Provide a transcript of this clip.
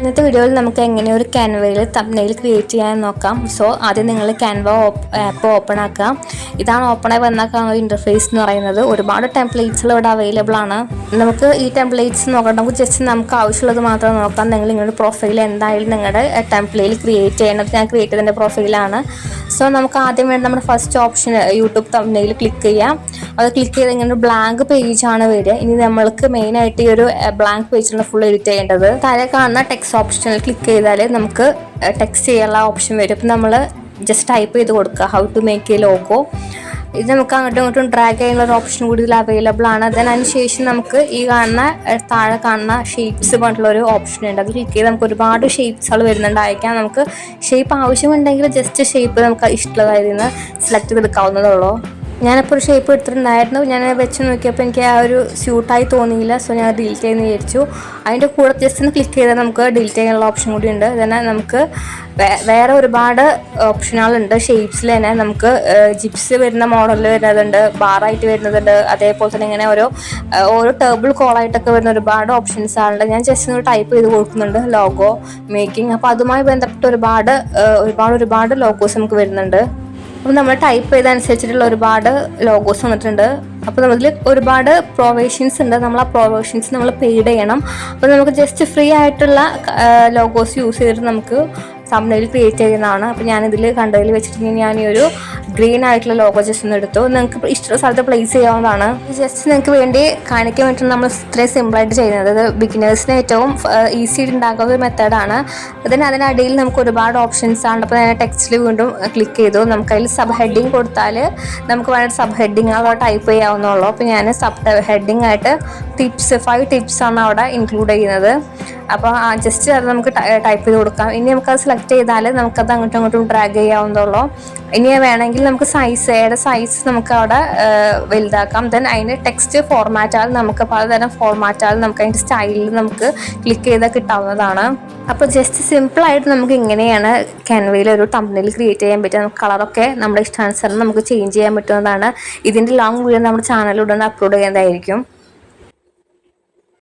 ഇന്നത്തെ വീഡിയോയിൽ നമുക്ക് എങ്ങനെ ഒരു ക്യാൻവയിൽ തംബ്നെയിൽ ക്രിയേറ്റ് ചെയ്യാൻ നോക്കാം. സോ ആദ്യം നിങ്ങൾ ക്യാൻവ ആപ്പ് ഓപ്പൺ ആക്കുക. ഇതാണ് ഓപ്പണായി വന്ന ഇൻ്റർഫേസ് എന്ന് പറയുന്നത്. ഒരുപാട് ടെംപ്ലേറ്റ്സുകൾ ഇവിടെ അവൈലബിൾ ആണ്. നമുക്ക് ഈ ടെംപ്ലേറ്റ്സ് നോക്കാം. നമുക്ക് ജസ്റ്റ് നമുക്ക് ആവശ്യമുള്ളത് മാത്രം നോക്കാം. നിങ്ങളുടെ പ്രൊഫൈൽ എന്തായാലും നിങ്ങളുടെ ടെംപ്ലേയിൽ ക്രിയേറ്റ് ചെയ്യണത് ഞാൻ ക്രിയേറ്റ് ചെയ്തതിൻ്റെ പ്രൊഫൈലാണ്. സോ നമുക്ക് ആദ്യം വേണ്ട നമ്മുടെ first option YouTube thumbnail click ചെയ്യാം. അത് ക്ലിക്ക് ചെയ്ത് ഇങ്ങനെ ബ്ലാങ്ക് പേജാണ് വരിക. ഇനി നമ്മൾക്ക് മെയിനായിട്ട് ഈ ഒരു ബ്ലാങ്ക് പേജിലാണ് ഫുൾ എഡിറ്റ് ചെയ്യേണ്ടത്. താഴെ കാണുന്ന ടെക്സ്റ്റ് ഓപ്ഷനിൽ ക്ലിക്ക് ചെയ്താൽ നമുക്ക് ടെക്സ്റ്റ് ചെയ്യാനുള്ള ഓപ്ഷൻ വരും. ഇപ്പം നമ്മൾ ജസ്റ്റ് ടൈപ്പ് ചെയ്ത് കൊടുക്കുക how to make a logo. ഇത് നമുക്ക് അങ്ങോട്ടും ഇങ്ങോട്ടും ഡ്രാഗ് ചെയ്യാനുള്ള ഒരു ഓപ്ഷൻ കൂടി ഇതിൽ അവൈലബിൾ ആണ്. അതിനുശേഷം നമുക്ക് ഈ കാണുന്ന താഴെ കാണുന്ന ഷേപ്സ് പറഞ്ഞിട്ടുള്ളൊരു ഓപ്ഷൻ ഉണ്ട്. അത് ക്ലിക്ക് ചെയ്ത് നമുക്ക് ഒരുപാട് ഷേപ്സുകൾ വരുന്നുണ്ടായിരിക്കാം. നമുക്ക് ഷേപ്പ് ആവശ്യമുണ്ടെങ്കിൽ ജസ്റ്റ് ഷേപ്പ് നമുക്ക് ഇഷ്ടമുള്ളതായി സെലക്ട് ചെയ്തെടുക്കാവുന്നതേ ഉള്ളൂ. ഞാനിപ്പോൾ ഒരു ഷേപ്പ് എടുത്തിട്ടുണ്ടായിരുന്നു. ഞാൻ വെച്ച് നോക്കിയപ്പോൾ എനിക്ക് ആ ഒരു സ്യൂട്ടായി തോന്നിയില്ല. സോ ഞാൻ ഡിലീറ്റ് ചെയ്യുന്ന വിചാരിച്ചു. അതിൻ്റെ കൂടെ ജസ്റ്റ് ഒന്ന് ക്ലിക്ക് ചെയ്താൽ നമുക്ക് ഡിലീറ്റ് ചെയ്യാനുള്ള ഓപ്ഷൻ കൂടി ഉണ്ട്. തന്നെ നമുക്ക് വേറെ ഒരുപാട് ഓപ്ഷനുകളുണ്ട്. ഷേപ്സിൽ തന്നെ നമുക്ക് ജിപ്സ് വരുന്ന മോഡലിൽ വരുന്നതുണ്ട്, ബാറായിട്ട് വരുന്നതുണ്ട്, അതേപോലെ തന്നെ ഇങ്ങനെ ഓരോ ടേബിൾ കോളായിട്ടൊക്കെ വരുന്ന ഒരുപാട് ഓപ്ഷൻസ് ആണ്. ഞാൻ ജസ്റ്റ് ഒന്ന് ടൈപ്പ് ചെയ്ത് കൊടുക്കുന്നുണ്ട് ലോഗോ മേക്കിംഗ്. അപ്പോൾ അതുമായി ബന്ധപ്പെട്ട് ഒരുപാട് ലോഗോസ് നമുക്ക് വരുന്നുണ്ട്. അപ്പോൾ നമ്മൾ ടൈപ്പ് ചെയ്തനുസരിച്ചിട്ടുള്ള ഒരുപാട് ലോഗോസ് വന്നിട്ടുണ്ട്. അപ്പോൾ നമ്മളിൽ ഒരുപാട് പ്രൊവേഷൻസ് ഉണ്ട്. നമ്മൾ ആ പ്രൊവേഷൻസ് നമ്മൾ പെയ്ഡ് ചെയ്യണം. അപ്പോൾ നമുക്ക് ജസ്റ്റ് ഫ്രീ ആയിട്ടുള്ള ലോഗോസ് യൂസ് ചെയ്തിട്ട് നമുക്ക് തംബ്നെയിൽ ക്രിയേറ്റ് ചെയ്യുന്നതാണ്. അപ്പോൾ ഞാനിതിൽ കണ്ടതിൽ വെച്ചിട്ടുണ്ടെങ്കിൽ ഞാൻ ഈ ഒരു ഗ്രീൻ ആയിട്ടുള്ള ലോഗോ ജസ്റ്റ് ഒന്ന് എടുത്തു. നിങ്ങൾക്ക് ഇഷ്ടമുള്ള സ്ഥലത്ത് പ്ലേസ് ചെയ്യാവുന്നതാണ്. ജസ്റ്റ് നിങ്ങൾക്ക് വേണ്ടി കാണിക്കാൻ വേണ്ടിയിട്ട് നമ്മൾ ഇത്രയും സിമ്പിളായിട്ട് ചെയ്യുന്നത്. അത് ബിഗിനേഴ്സിന് ഏറ്റവും ഈസി ഉണ്ടാക്കുന്ന ഒരു മെത്തേഡാണ്. അതിനടിയിൽ നമുക്ക് ഒരുപാട് ഓപ്ഷൻസ് ആണ്. അപ്പോൾ ഞാൻ ടെക്സ്റ്റിൽ വീണ്ടും ക്ലിക്ക് ചെയ്തു. നമുക്ക് അതിൽ സബ് ഹെഡിങ് കൊടുത്താൽ നമുക്ക് വേണ്ട സബ് ഹെഡിങ് അവിടെ ടൈപ്പ് ചെയ്യാവുന്നുള്ളൂ. അപ്പോൾ ഞാൻ സബ് ഹെഡിങ് ആയിട്ട് 5 ടിപ്സ് ആണ് അവിടെ ഇൻക്ലൂഡ് ചെയ്യുന്നത്. അപ്പോൾ ജസ്റ്റ് അത് നമുക്ക് ടൈപ്പ് ചെയ്ത് കൊടുക്കാം. ഇനി നമുക്കത് സെലക്ട് ചെയ്താൽ നമുക്കത് അങ്ങോട്ടും ഇങ്ങോട്ടും ഡ്രാഗ് ചെയ്യാവുന്നുള്ളൂ. ഇനി വേണമെങ്കിൽ നമുക്ക് സൈസ് നമുക്ക് അവിടെ വലുതാക്കാം. ദെൻ അതിന് ടെക്സ്റ്റ് ഫോർമാറ്റാൽ നമുക്ക് പലതരം ഫോർമാറ്റാൽ നമുക്ക് അതിൻ്റെ സ്റ്റൈലിൽ നമുക്ക് ക്ലിക്ക് ചെയ്താൽ കിട്ടാവുന്നതാണ്. അപ്പോൾ ജസ്റ്റ് സിമ്പിളായിട്ട് നമുക്ക് ഇങ്ങനെയാണ് ക്യാൻവയിൽ ഒരു തംബ്നെയിൽ ക്രിയേറ്റ് ചെയ്യാൻ പറ്റുക. നമുക്ക് കളറൊക്കെ നമ്മുടെ ഇഷ്ടാനുസരണം നമുക്ക് ചേഞ്ച് ചെയ്യാൻ പറ്റുന്നതാണ്. ഇതിൻ്റെ ലോങ് വീഡിയോ നമ്മുടെ ചാനലിലൂടെ അപ്ലോഡ് ചെയ്യുന്നതായിരിക്കും.